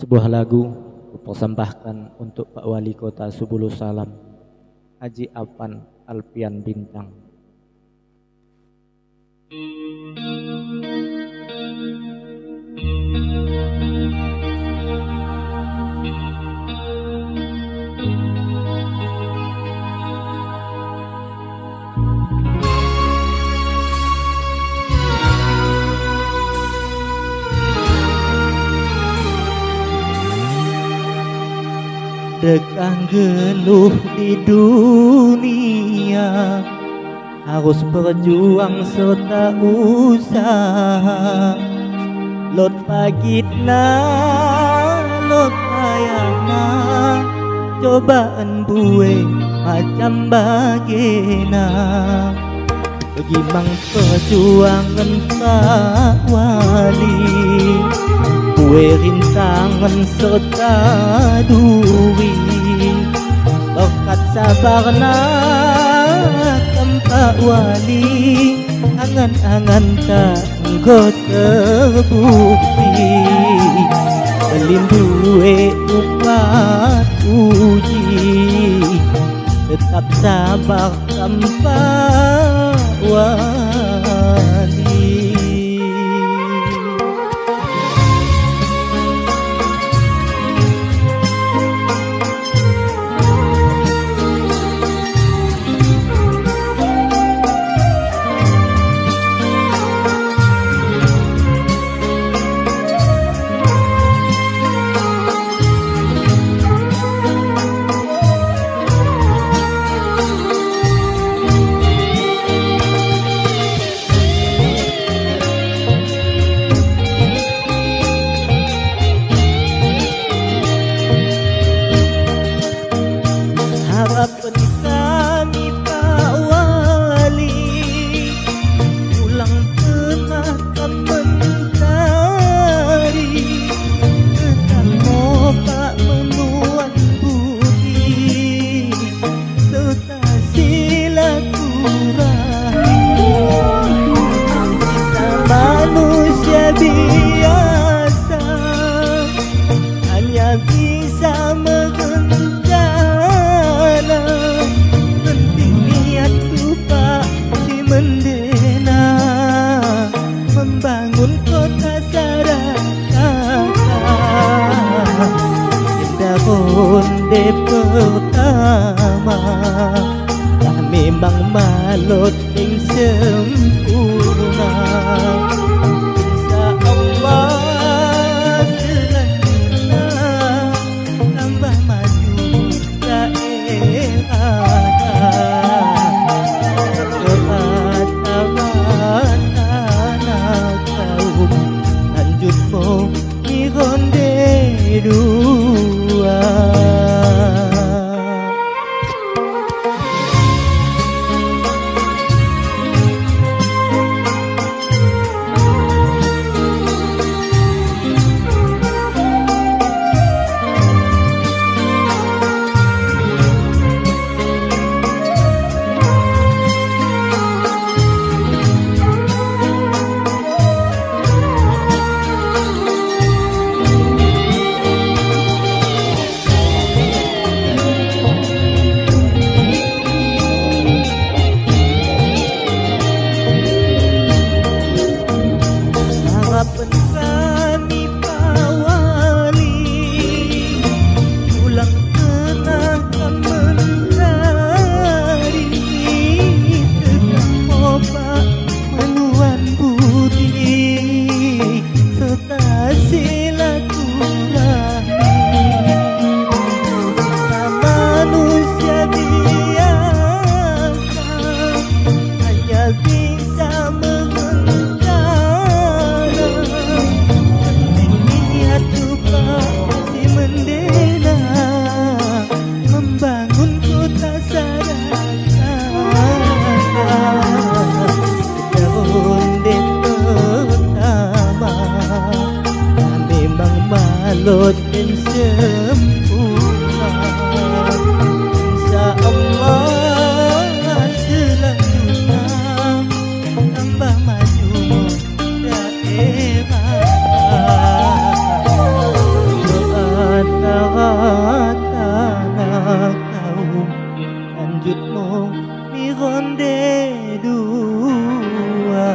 Sebuah lagu kupersembahkan untuk Pak Wali Kota Subulu Salam, Haji Afan Alfian Bintang. Dekang geluh di dunia, harus berjuang serta usaha. Lot pagitna, lot payahna, cobaan bue macam bagena. Bagaimang perjuangan Pak Wali, kue rintangan serta duri, berkat sabarna Pak Wali, angan-angan tak engkau terbukti. Melindungi upat uji, tetap sabar tanpa Wali. Harapan kami Pak Wali, pulang pernah mencari, ketemu Pak menuan budi, serta silaturahmi. Kita manusia biasa, hanya bisa membangun kota Sarakarta. Indah ronde pertama, tak memang malot yang sempurna. Insya Allah selanjutnya tambah maju daerah. Lanjutmu di ronde dua. Harapan kami Pak Wali, pulang pernah mencari, ketemu Pak menuan budi, serta silaturahmi. Kita manusia biasa, hanya bisa membangun kota Sarakarta. Ronde pertama, memang malot dan sempurna. Insya Allah selanjutnya tambah maju daerah. kau lanjutmu di ronde dua.